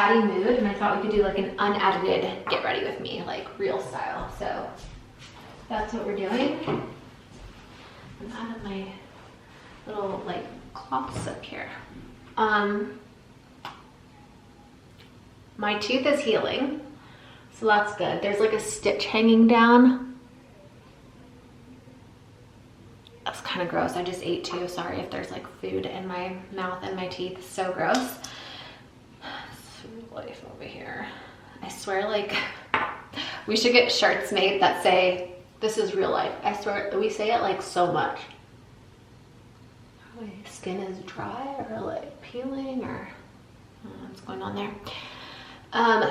chatty mood, and I thought we could do like an unedited get ready with me, like real style. So that's what we're doing. I'm out of my little like cloths up here. My tooth is healing, so that's good. There's like a stitch hanging down. That's kind of gross. I just ate too. Sorry if there's like food in my mouth and my teeth. So gross. Sweet life over here. I swear, like, we should get shirts made that say, "This is real life." I swear, we say it like so much. My skin is dry or like peeling, or I don't know what's going on there.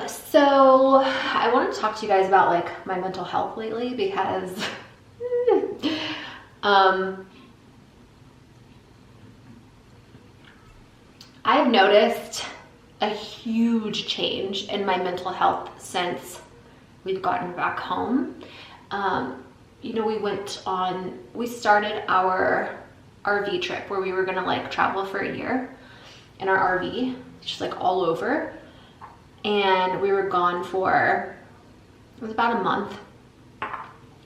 So I want to talk to you guys about like my mental health lately, because I've noticed a huge change in my mental health since we've gotten back home. You know, we started our RV trip where we were gonna like travel for a year in our RV, just like all over. And we were gone for, it was about a month.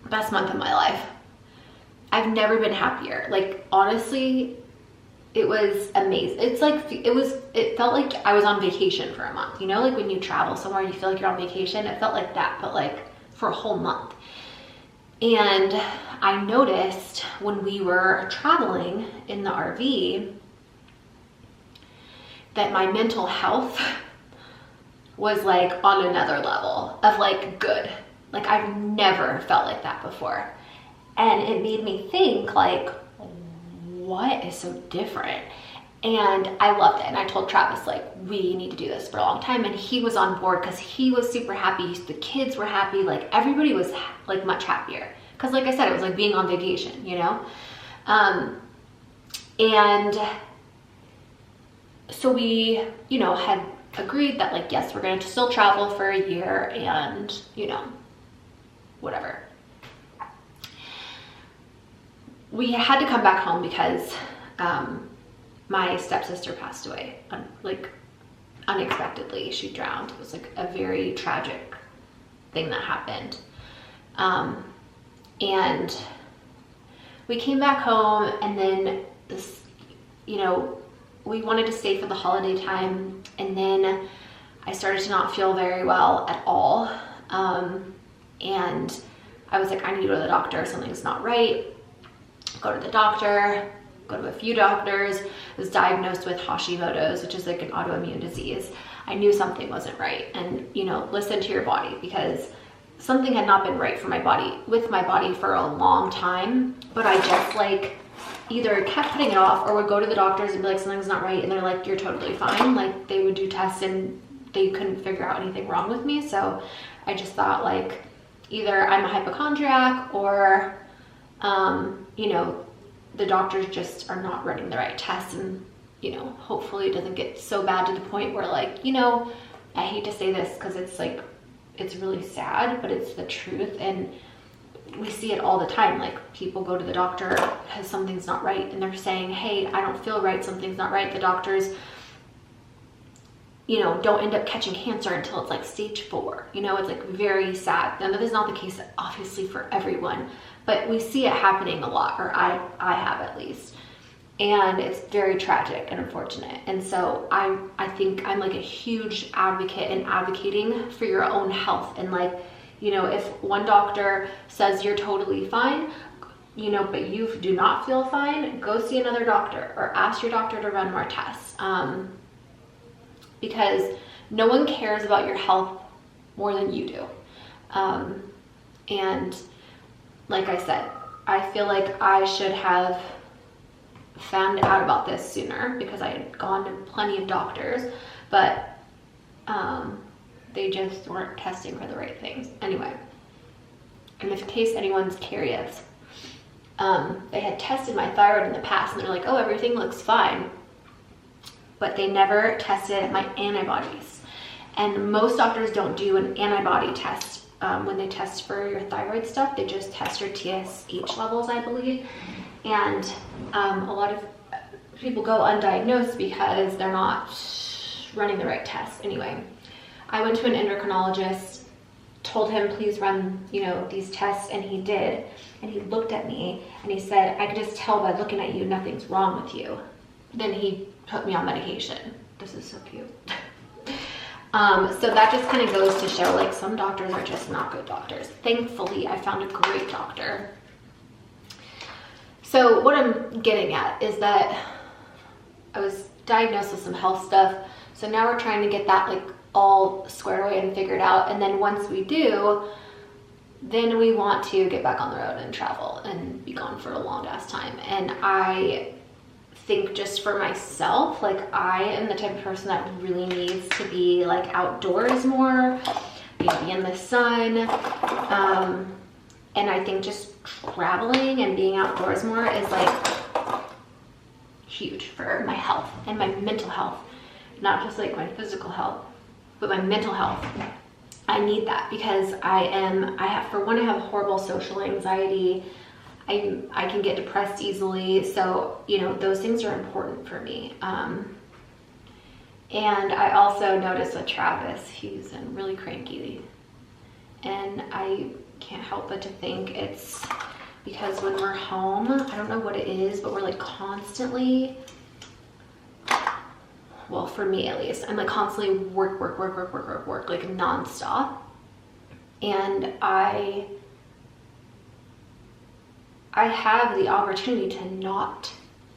Best month of my life. I've never been happier. Like, honestly, it was amazing. It's like, it felt like I was on vacation for a month. You know, like when you travel somewhere and you feel like you're on vacation, it felt like that, but like for a whole month. And I noticed when we were traveling in the RV that my mental health was like on another level of like good. Like I've never felt like that before. And it made me think like, what is so different? And I loved it. And I told Travis, like, we need to do this for a long time. And he was on board because he was super happy. The kids were happy. Like everybody was like much happier. Cause like I said, it was like being on vacation, you know? And so we, you know, had agreed that like, yes, we're going to still travel for a year and, you know, whatever. We had to come back home because my stepsister passed away, like unexpectedly. She drowned. It was like a very tragic thing that happened. And we came back home, and then this, you know, we wanted to stay for the holiday time, and then I started to not feel very well at all. And I was like, I need to go to the doctor. Something's not right. Go to the doctor, go to a few doctors. I was diagnosed with Hashimoto's, which is like an autoimmune disease. I knew something wasn't right. And, you know, listen to your body, because something had not been right for my body, with my body for a long time. But I just like either kept putting it off, or would go to the doctors and be like, something's not right. And they're like, you're totally fine. Like they would do tests and they couldn't figure out anything wrong with me. So I just thought like, either I'm a hypochondriac, or you know, the doctors just are not running the right tests, and, you know, hopefully it doesn't get so bad to the point where like, you know, I hate to say this because it's like, it's really sad, but it's the truth. And we see it all the time. Like people go to the doctor because something's not right, and they're saying, hey, I don't feel right. Something's not right. The doctors, you know, don't end up catching cancer until it's like stage 4. You know, it's like very sad. Now that is not the case, obviously, for everyone, but we see it happening a lot, or I have at least. And it's very tragic and unfortunate. And so I think I'm like a huge advocate in advocating for your own health. And like, you know, if one doctor says you're totally fine, you know, but you do not feel fine, go see another doctor, or ask your doctor to run more tests. Because no one cares about your health more than you do. And like I said, I feel like I should have found out about this sooner, because I had gone to plenty of doctors, but they just weren't testing for the right things. Anyway, and in case anyone's curious, they had tested my thyroid in the past, and they're like, oh, everything looks fine. But they never tested my antibodies. And most doctors don't do an antibody test when they test for your thyroid stuff. They just test your TSH levels, I believe. And a lot of people go undiagnosed because they're not running the right tests. Anyway, I went to an endocrinologist, told him please run, you know, these tests, and he did. And he looked at me and he said, I can just tell by looking at you, nothing's wrong with you. Then he put me on medication. This is so cute. So that just kind of goes to show, like, some doctors are just not good doctors. Thankfully, I found a great doctor. So what I'm getting at is that I was diagnosed with some health stuff. So now we're trying to get that, like, all squared away and figured out. And then once we do, then we want to get back on the road and travel and be gone for a long ass time. And I think just for myself, like, I am the type of person that really needs to be, like, outdoors more, be in the sun. And I think just traveling and being outdoors more is, like, huge for my health and my mental health. Not just, like, my physical health, but my mental health. I need that because I have horrible social anxiety. I can get depressed easily. So, you know, those things are important for me. And I also noticed with Travis, he's really cranky. And I can't help but to think it's because when we're home, I don't know what it is, but we're, like, constantly, well, for me at least, I'm, like, constantly work, like, nonstop. And I have the opportunity to not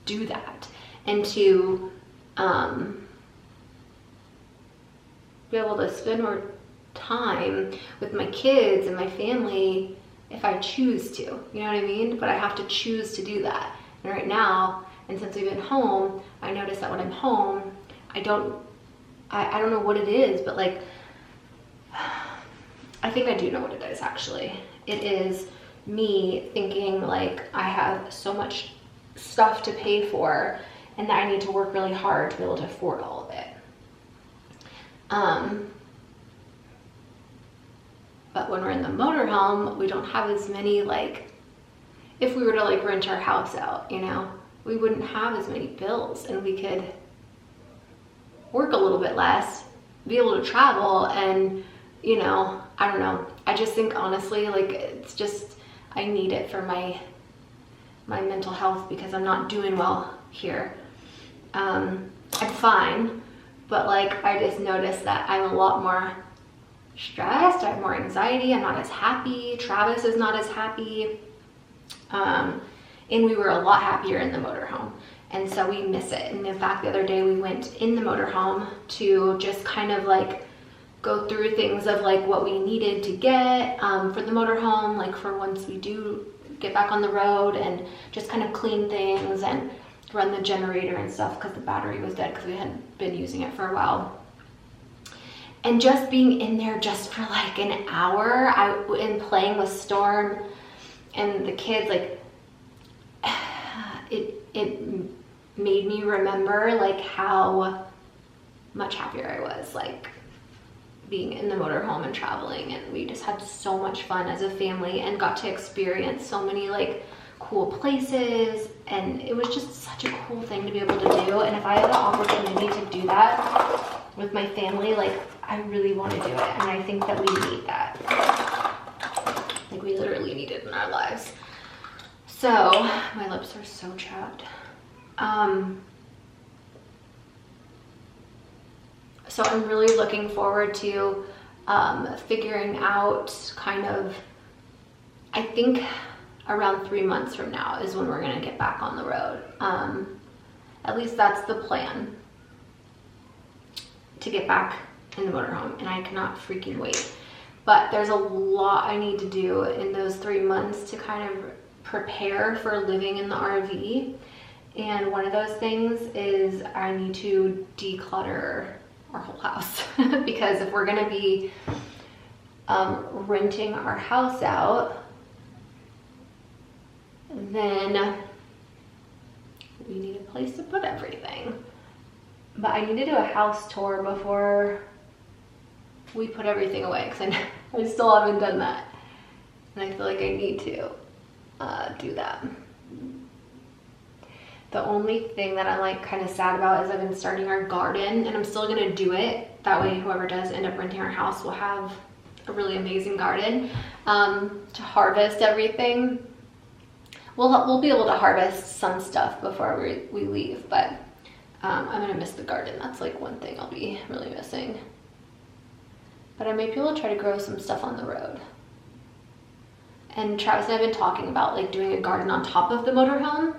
do that and to be able to spend more time with my kids and my family if I choose to, you know what I mean? But I have to choose to do that. And right now, and since we've been home, I notice that when I'm home, I don't know what it is, but, like, I think I do know what it is, actually. It is me thinking, like, I have so much stuff to pay for and that I need to work really hard to be able to afford all of it. But when we're in the motorhome, we don't have as many, like, if we were to, like, rent our house out, you know, we wouldn't have as many bills and we could work a little bit less, be able to travel, and, you know, I don't know. I just think, honestly, like, it's just, I need it for my mental health because I'm not doing well here. I'm fine, but, like, I just noticed that I'm a lot more stressed, I have more anxiety, I'm not as happy, Travis is not as happy, and we were a lot happier in the motorhome, and so we miss it. And in fact, the other day we went in the motorhome to just kind of, like, go through things of, like, what we needed to get for the motorhome, like, for once we do get back on the road, and just kind of clean things and run the generator and stuff because the battery was dead because we hadn't been using it for a while. And just being in there just for, like, an hour and playing with Storm and the kids, like, it made me remember, like, how much happier I was, like, being in the motorhome and traveling. And we just had so much fun as a family and got to experience so many, like, cool places, and it was just such a cool thing to be able to do. And if I had the opportunity to do that with my family, like, I really want to do it, and I think that we need that. Like, we literally need it in our lives. So my lips are so chapped. So I'm really looking forward to figuring out kind of, I think around 3 months from now is when we're gonna get back on the road. At least that's the plan, to get back in the motorhome, and I cannot freaking wait. But there's a lot I need to do in those 3 months to kind of prepare for living in the RV. And one of those things is I need to declutter our whole house because if we're gonna be renting our house out, then we need a place to put everything. But I need to do a house tour before we put everything away because I still haven't done that, and I feel like I need to do that. The only thing that I'm, like, kind of sad about is I've been starting our garden, and I'm still gonna do it That way, whoever does end up renting our house will have a really amazing garden to harvest everything. We'll be able to harvest some stuff before we leave, but I'm gonna miss the garden. That's like one thing I'll be really missing. But I may be able to try to grow some stuff on the road. And Travis and I have been talking about like doing a garden on top of the motorhome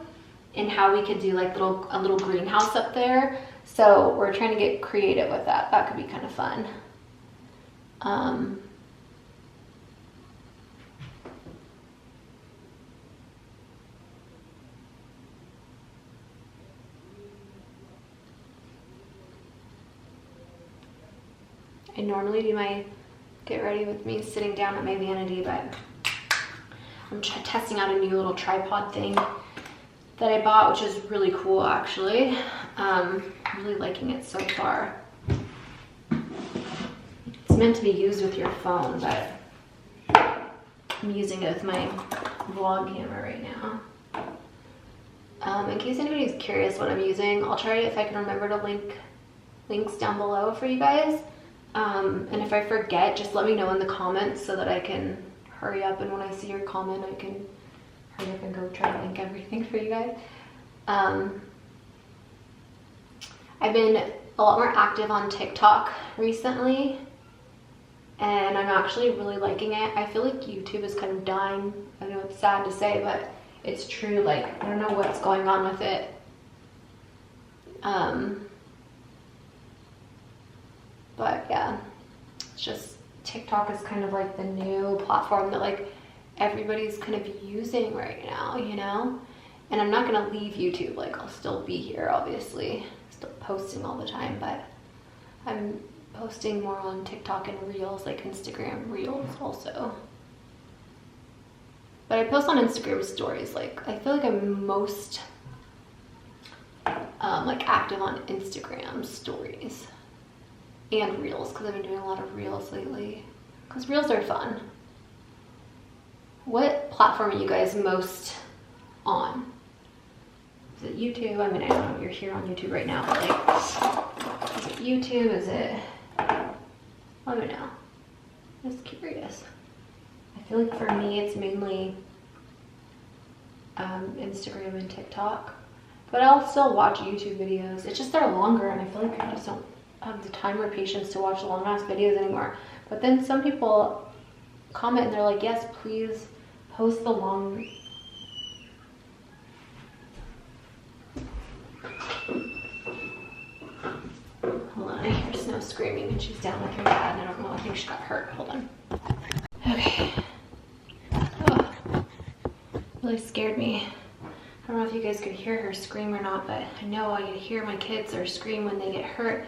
and how we could do like a little greenhouse up there. So we're trying to get creative with that. That could be kind of fun. I normally do my get ready with me sitting down at my vanity, but I'm testing out a new little tripod thing that I bought, which is really cool actually. I'm really liking it so far. It's meant to be used with your phone, but I'm using it with my vlog camera right now. In case anybody's curious what I'm using, I'll try if I can remember to link links down below for you guys. And if I forget, just let me know in the comments so that I can hurry up, and when I see your comment I can hurry up and go try to link everything for you guys. I've been a lot more active on TikTok recently, and I'm actually really liking it. I feel like YouTube is kind of dying. I know it's sad to say, but it's true. Like, I don't know what's going on with it. But yeah, it's just TikTok is kind of like the new platform that like everybody's kind of using right now, you know? And I'm not gonna leave YouTube. Like, I'll still be here, obviously, still posting all the time, but I'm posting more on TikTok and Reels, like Instagram Reels also. But I post on Instagram stories. Like, I feel like I'm most like active on Instagram stories and Reels, because I've been doing a lot of Reels lately, because Reels are fun. What platform are you guys most on? Is it YouTube? I mean, I know you're here on YouTube right now, but like, is it YouTube? Is it, let me know. I'm just curious. I feel like for me, it's mainly Instagram and TikTok, but I'll still watch YouTube videos. It's just they're longer, and I feel like I just don't have the time or patience to watch long ass videos anymore. But then some people comment and they're like, yes, please post the long. Hold on, I hear Snow screaming and she's down with her dad. I don't know, I think she got hurt. Hold on. Okay. Oh, really scared me. I don't know if you guys could hear her scream or not, but I know I hear my kids or scream when they get hurt.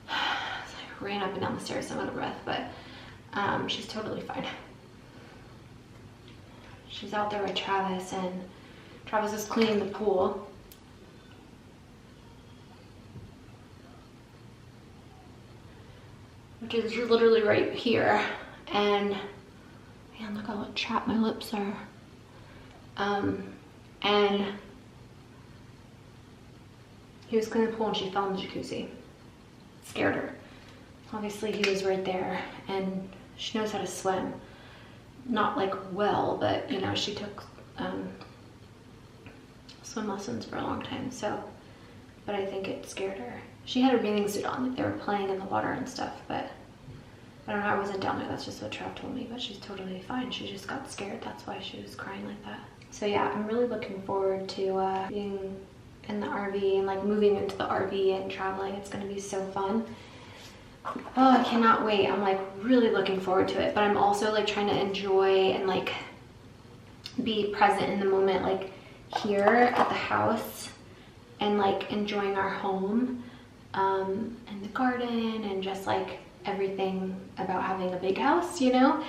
So I ran up and down the stairs, so I'm out of breath, but she's totally fine. She's out there with Travis, and Travis is cleaning the pool. Which is literally right here. And man, look how chapped my lips are. And he was cleaning the pool and she fell in the jacuzzi. Scared her. Obviously he was right there, and she knows how to swim. Not like well, but you know, she took swim lessons for a long time, so, but I think it scared her. She had her bathing suit on, like they were playing in the water and stuff, but I don't know, I wasn't down there, that's just what Trav told me, but she's totally fine. She just got scared, that's why she was crying like that. So yeah, I'm really looking forward to being in the RV and like moving into the RV and traveling. It's gonna be so fun. Oh, I cannot wait. I'm like really looking forward to it, but I'm also like trying to enjoy and like be present in the moment, like here at the house, and like enjoying our home and the garden and just like everything about having a big house, you know.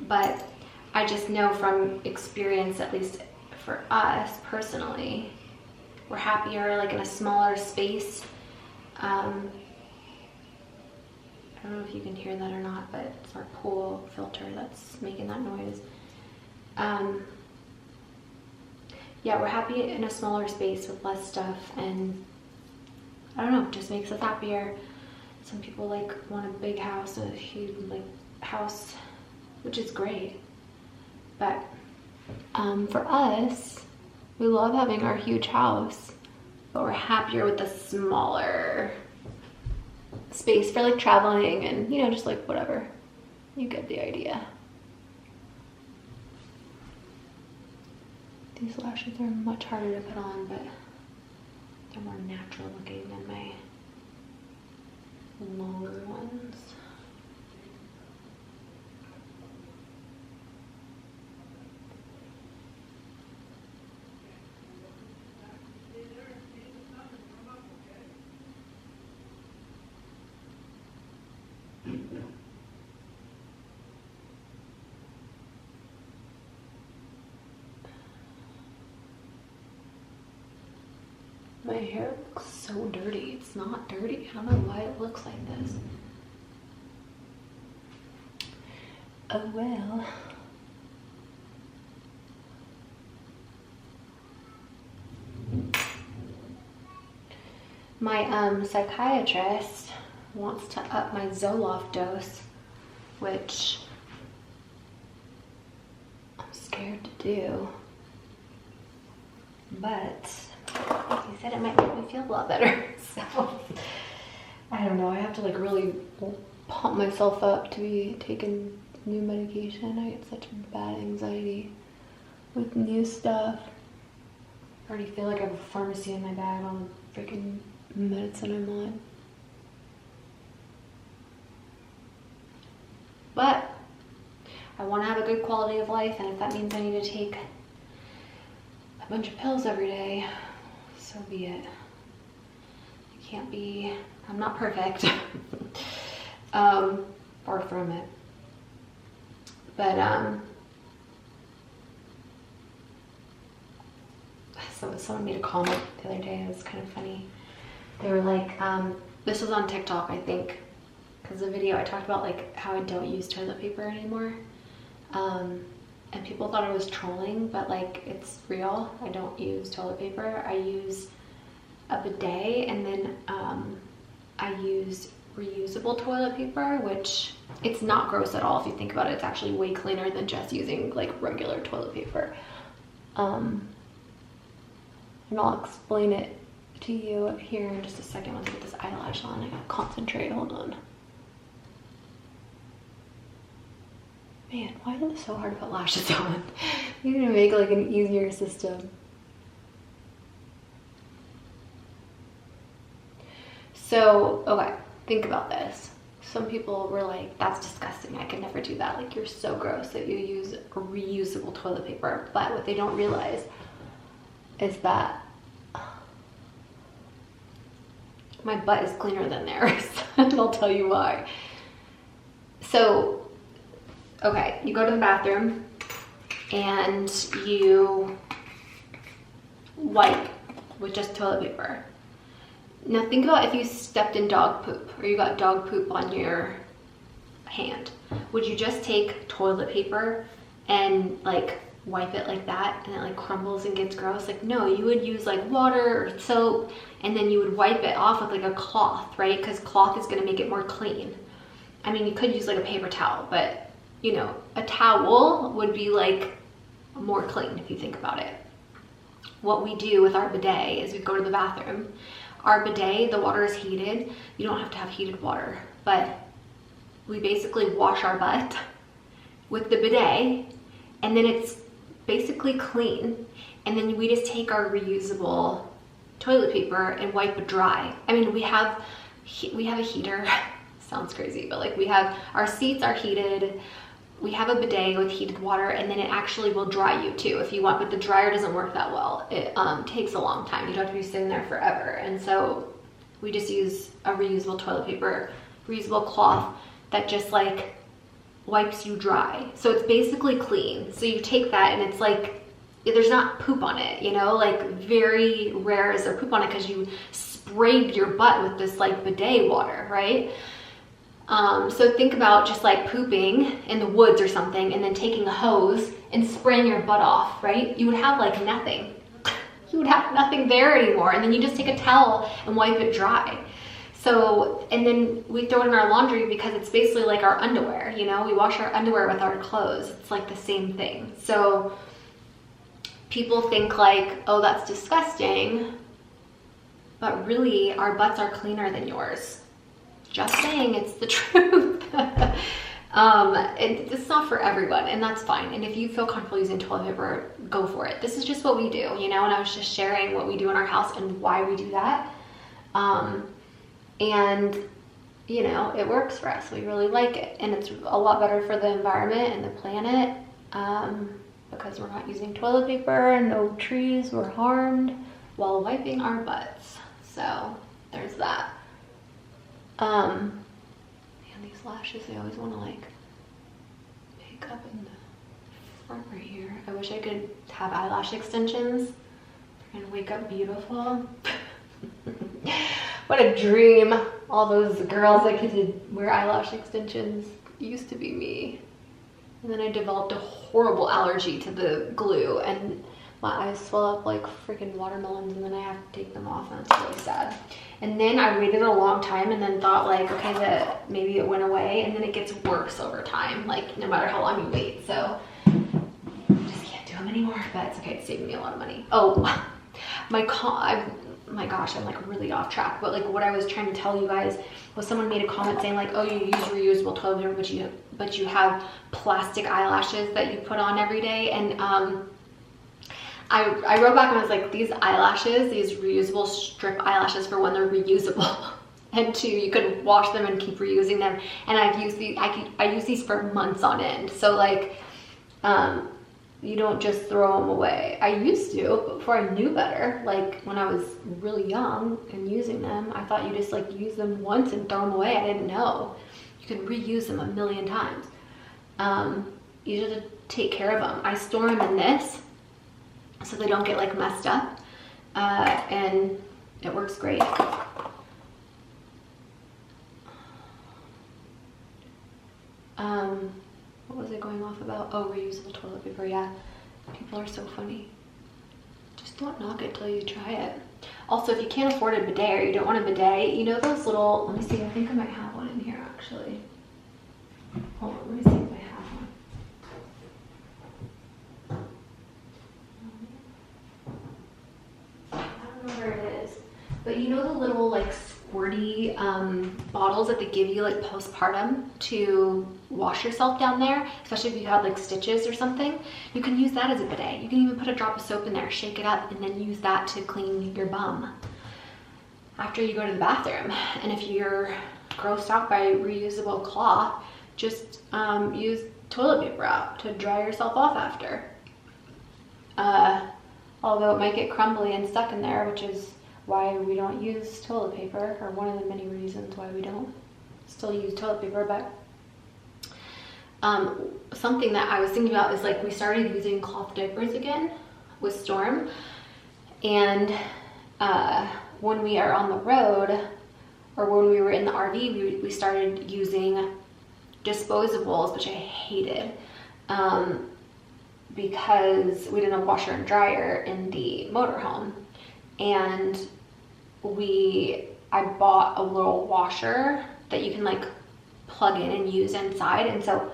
But I just know from experience, at least for us personally, we're happier like in a smaller space. I don't know if you can hear that or not, but it's our pool filter that's making that noise. Yeah, we're happy in a smaller space with less stuff, and I don't know, it just makes us happier. Some people like want a big house and a huge like house, which is great. But for us, we love having our huge house, but we're happier with the smaller space for like traveling and, you know, just like whatever. You get the idea. These lashes are much harder to put on, but they're more natural looking than my longer ones. My hair looks so dirty. It's not dirty. I don't know why it looks like this. Oh well. My psychiatrist wants to up my Zoloft dose, which I'm scared to do. But he said it might make me feel a lot better, so I don't know. I have to like really pump myself up to be taking new medication. I get such bad anxiety with new stuff. I already feel like I have a pharmacy in my bag, all the freaking medicine I'm on. But I want to have a good quality of life, and if that means I need to take a bunch of pills every day, so be it. I can't be, I'm not perfect. Far from it. But so someone made a comment the other day. It was kind of funny. They were like, this was on TikTok, I think, because the video I talked about like how I don't use toilet paper anymore. And people thought I was trolling, but like it's real. I don't use toilet paper. I use a bidet, and then I use reusable toilet paper, which it's not gross at all if you think about it. It's actually way cleaner than just using like regular toilet paper. And I'll explain it to you here in just a second once I get this eyelash on. I gotta concentrate, hold on. Man, why is it so hard to put lashes on? You need to make like an easier system. So, okay, think about this. Some people were like, that's disgusting, I could never do that. Like, you're so gross that you use reusable toilet paper. But what they don't realize is that my butt is cleaner than theirs. And I'll tell you why. So, okay, you go to the bathroom and you wipe with just toilet paper. Now think about if you stepped in dog poop or you got dog poop on your hand. Would you just take toilet paper and like wipe it like that and it like crumbles and gets gross? Like no, you would use like water or soap and then you would wipe it off with like a cloth, right? Because cloth is gonna make it more clean. I mean, you could use like a paper towel, but you know, a towel would be like more clean if you think about it. What we do with our bidet is we go to the bathroom. Our bidet, the water is heated. You don't have to have heated water, but we basically wash our butt with the bidet and then it's basically clean. And then we just take our reusable toilet paper and wipe it dry. I mean, we have a heater. Sounds crazy, but like we have, our seats are heated. We have a bidet with heated water and then it actually will dry you too if you want, but the dryer doesn't work that well. It takes a long time. You don't have to be sitting there forever. And so we just use a reusable toilet paper, reusable cloth that just like wipes you dry. So it's basically clean. So you take that and it's like, there's not poop on it, you know, like very rare is there poop on it because you sprayed your butt with this like bidet water, right? So think about just like pooping in the woods or something and then taking a hose and spraying your butt off, right? You would have like nothing. You would have nothing there anymore. And then you just take a towel and wipe it dry. So, and then we throw it in our laundry because it's basically like our underwear, you know, we wash our underwear with our clothes. It's like the same thing. So people think like, oh, that's disgusting, but really our butts are cleaner than yours. Just saying, it's the truth. It's not for everyone, and that's fine. And if you feel comfortable using toilet paper, go for it. This is just what we do, you know, and I was just sharing what we do in our house and why we do that. And you know, it works for us. We really like it, and it's a lot better for the environment and the planet, because we're not using toilet paper, no trees were harmed while wiping our butts. So there's that. Man, these lashes, they always want to like pick up in the front right here. I wish I could have eyelash extensions and wake up beautiful. What a dream. All those girls that could wear eyelash extensions. It used to be me. And then I developed a horrible allergy to the glue, and my eyes swell up like freaking watermelons, and then I have to take them off, and it's really sad. And then I waited a long time and then thought like, okay, that maybe it went away, and then it gets worse over time, like no matter how long you wait. So I just can't do them anymore, but it's okay. It's saving me a lot of money. Oh, my gosh, I'm like really off track, but like what I was trying to tell you guys was someone made a comment saying like, oh, you use reusable toilet paper, but you have plastic eyelashes that you put on every day. And I wrote back and I was like, these eyelashes, these reusable strip eyelashes, for one, they're reusable, and two, you could wash them and keep reusing them. And I've used these, I use these for months on end. So like, you don't just throw them away. I used to, but before I knew better, like when I was really young and using them, I thought you just like use them once and throw them away. I didn't know. You could reuse them a million times. You just have to take care of them. I store them in this so they don't get like messed up, and it works great. What was I going off about? Oh, reusable toilet paper. Yeah, people are so funny. Just don't knock it till you try it. Also, if you can't afford a bidet or you don't want a bidet, you know those little, let me see, I think I might have one in here actually. Hold on, let me see if I have one. I don't know where it is, but you know the little like squirty bottles that they give you like postpartum to wash yourself down there, especially if you have like stitches or something. You can use that as a bidet. You can even put a drop of soap in there, shake it up, and then use that to clean your bum after you go to the bathroom. And if you're grossed out by reusable cloth, just use toilet paper out to dry yourself off after. Although it might get crumbly and stuck in there, which is why we don't use toilet paper, or one of the many reasons why we don't still use toilet paper. But something that I was thinking about is like we started using cloth diapers again with Storm, and when we are on the road or when we were in the RV, we started using disposables, which I hated, because we didn't have washer and dryer in the motorhome. And I bought a little washer that you can like plug in and use inside. And so,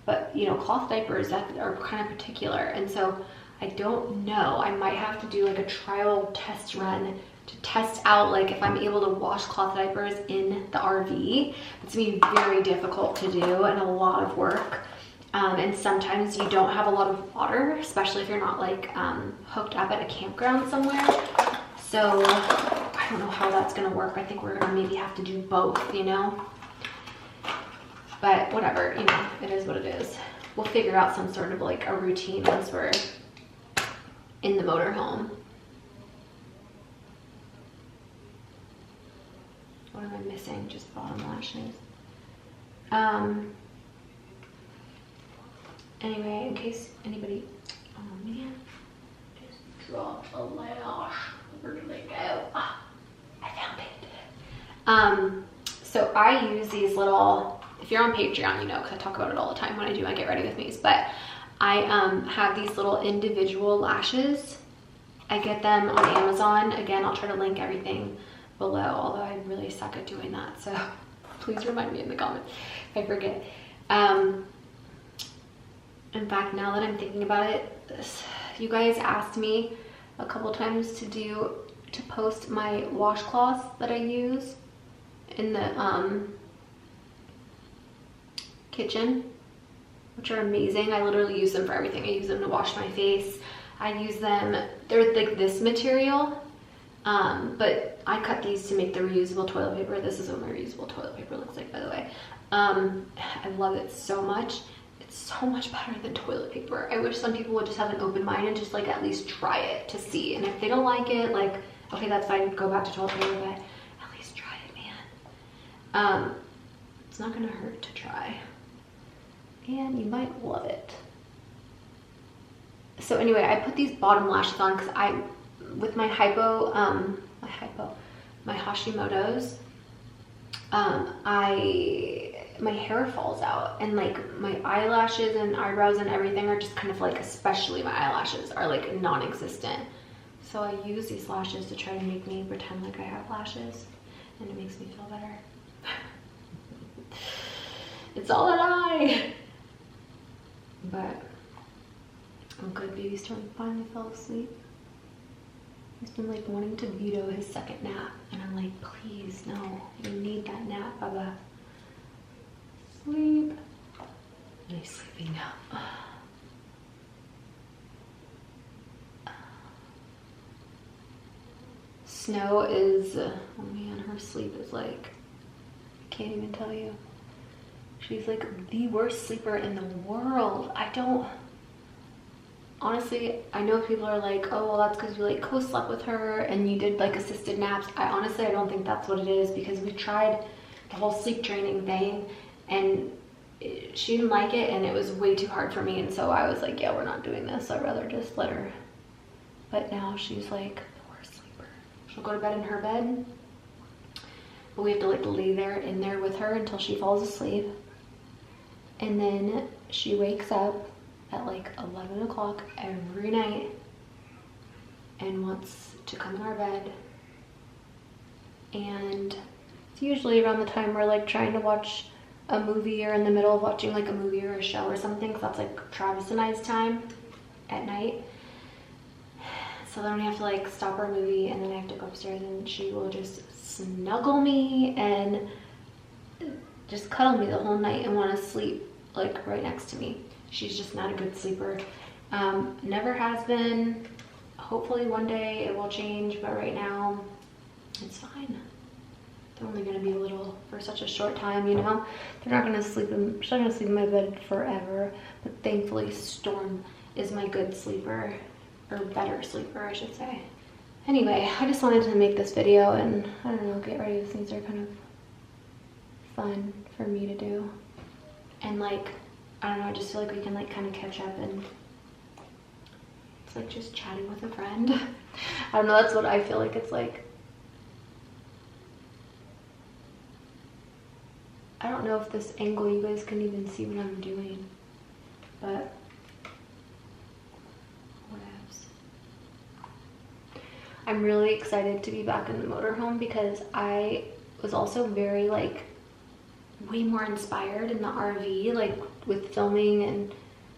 but you know, cloth diapers that are kind of particular. And so I don't know, I might have to do like a trial test run to test out like if I'm able to wash cloth diapers in the RV. It's gonna be very difficult to do and a lot of work. And sometimes you don't have a lot of water, especially if you're not like hooked up at a campground somewhere. So I don't know how that's gonna work. I think we're gonna maybe have to do both, you know? But whatever, you know, it is what it is. We'll figure out some sort of like a routine once we're in the motorhome. What am I missing? Just bottom lashes. Anyway, in case anybody, oh man, just dropped a lash. Where did they go? Ah, I found it. So I use these little, if you're on Patreon, you know, because I talk about it all the time when I do my Get Ready With Me's, but I have these little individual lashes. I get them on Amazon. Again, I'll try to link everything below, although I really suck at doing that, so please remind me in the comments if I forget. In fact, now that I'm thinking about it, you guys asked me a couple times to post my washcloths that I use in the kitchen, which are amazing. I literally use them for everything. I use them to wash my face. I use them, they're like this material, but I cut these to make the reusable toilet paper. This is what my reusable toilet paper looks like, by the way. I love it so much. It's so much better than toilet paper. I wish some people would just have an open mind and just like at least try it to see. And if they don't like it, like, okay, that's fine, go back to toilet paper, but at least try it, man. It's not gonna hurt to try. And you might love it. So anyway, I put these bottom lashes on because with my my Hashimoto's, my hair falls out, and like my eyelashes and eyebrows and everything are just kind of like, especially my eyelashes are like non-existent. So I use these lashes to try to make me pretend like I have lashes, and it makes me feel better. It's all an eye. But I'm good. Baby's finally fell asleep. He's been like wanting to veto his second nap, and I'm like, please, no, you need that nap, Baba. Sleep. And he's sleeping now. Snow is, oh man, her sleep is like, I can't even tell you. She's like the worst sleeper in the world. Honestly, I know people are like, oh, well, that's because you like co-slept with her and you did like assisted naps. I don't think that's what it is, because we tried the whole sleep training thing and she didn't like it, and it was way too hard for me. And so I was like, yeah, we're not doing this. I'd rather just let her. But now she's like the worst sleeper. She'll go to bed in her bed, but we have to like lay in there with her until she falls asleep. And then she wakes up at like 11 o'clock every night and wants to come in our bed. And it's usually around the time we're like trying to watch a movie, or in the middle of watching like a movie or a show or something, because that's like Travis and I's time at night. So then we have to like stop our movie, and then I have to go upstairs, and she will just snuggle me and just cuddle me the whole night and want to sleep like right next to me. She's just not a good sleeper. Never has been. Hopefully one day it will change, but right now it's fine. They're only gonna be little for such a short time, you know? They're not gonna sleep she's not gonna sleep in my bed forever, but thankfully Storm is my good sleeper, or better sleeper, I should say. Anyway, I just wanted to make this video and, I don't know, get ready. Things are kind of fun for me to do. And like, I don't know, I just feel like we can like kind of catch up, and it's like just chatting with a friend. I don't know, that's what I feel like it's like. I don't know if this angle you guys can even see what I'm doing, but whatevs. I'm really excited to be back in the motorhome, because I was also very like way more inspired in the RV, like with filming and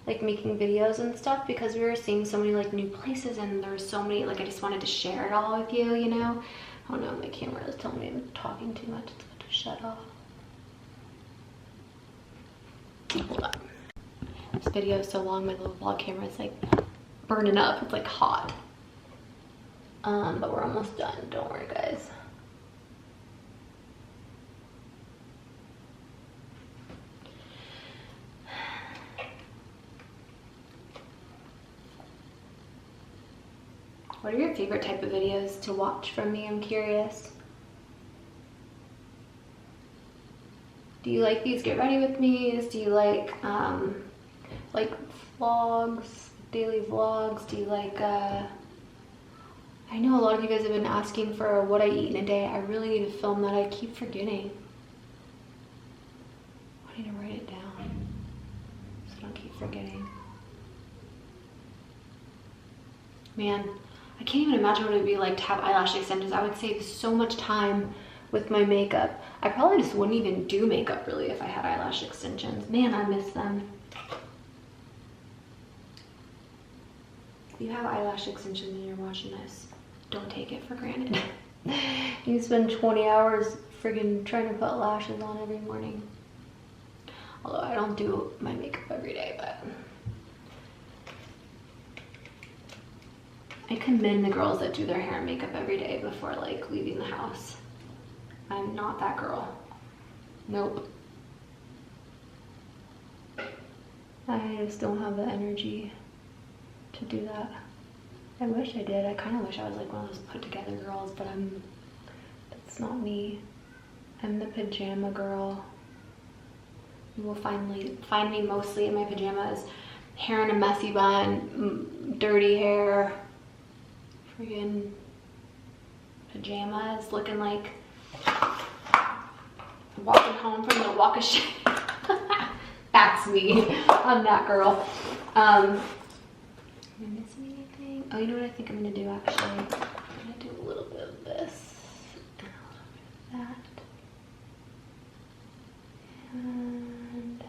like making videos and stuff, because we were seeing so many like new places, and there were so many, like I just wanted to share it all with you, you know? Oh no, my camera is telling me I'm talking too much. It's got to shut off. Hold on. This video is so long, my little vlog camera is like burning up. It's like hot. But we're almost done. Don't worry, guys. What are your favorite type of videos to watch from me? I'm curious. Do you like these get ready with me's? Do you like vlogs, daily vlogs? Do you like, I know a lot of you guys have been asking for what I eat in a day. I really need to film that. I keep forgetting. I need to write it down so I don't keep forgetting. Man, I can't even imagine what it would be like to have eyelash extensions. I would save so much time with my makeup. I probably just wouldn't even do makeup really if I had eyelash extensions. Man, I miss them. If you have eyelash extensions and you're watching this, don't take it for granted. You spend 20 hours friggin' trying to put lashes on every morning. Although I don't do my makeup every day, but I commend the girls that do their hair and makeup every day before like leaving the house. I'm not that girl. Nope. I just don't have the energy to do that. I wish I did. I kind of wish I was like one of those put together girls, but that's not me. I'm the pajama girl. You will find me mostly in my pajamas, hair in a messy bun, dirty hair, friggin' pajamas, looking like walking home from the walk of shame. That's me. I'm that girl. Am I missing anything? Oh, you know what I think I'm gonna do actually? I'm gonna do a little bit of this and a little bit of that. And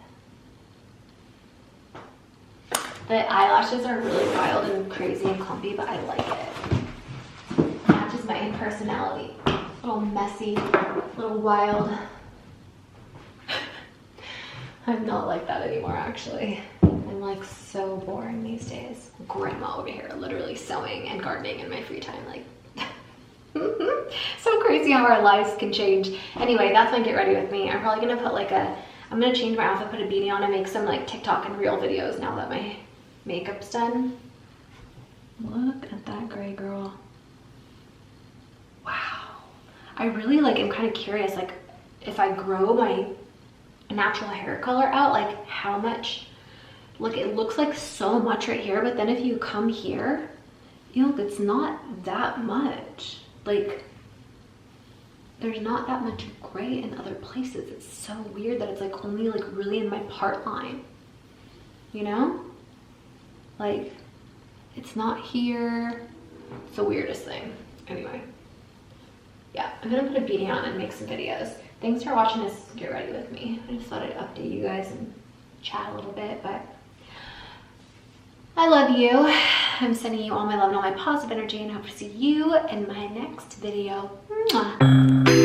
the eyelashes are really wild and crazy and clumpy, but I like it. It matches my personality. A little messy, a little wild. I'm not like that anymore, actually. I'm like so boring these days. Grandma over here, literally sewing and gardening in my free time. Like, so crazy how our lives can change. Anyway, that's my get ready with me. I'm probably gonna put like I'm gonna change my outfit, put a beanie on, and make some like TikTok and reel videos now that my makeup's done. Look at that gray girl. Wow. I really like, I'm kind of curious, like if I grow my natural hair color out, like how much, look, it looks like so much right here, but then if you come here, you know, it's not that much. Like, there's not that much gray in other places. It's so weird that it's like only like really in my part line, you know? Like, it's not here. It's the weirdest thing. Anyway, yeah, I'm gonna put a beanie on and make some videos. Thanks for watching this get ready with me. I just thought I'd update you guys and chat a little bit, but I love you. I'm sending you all my love and all my positive energy, and I hope to see you in my next video. Mwah.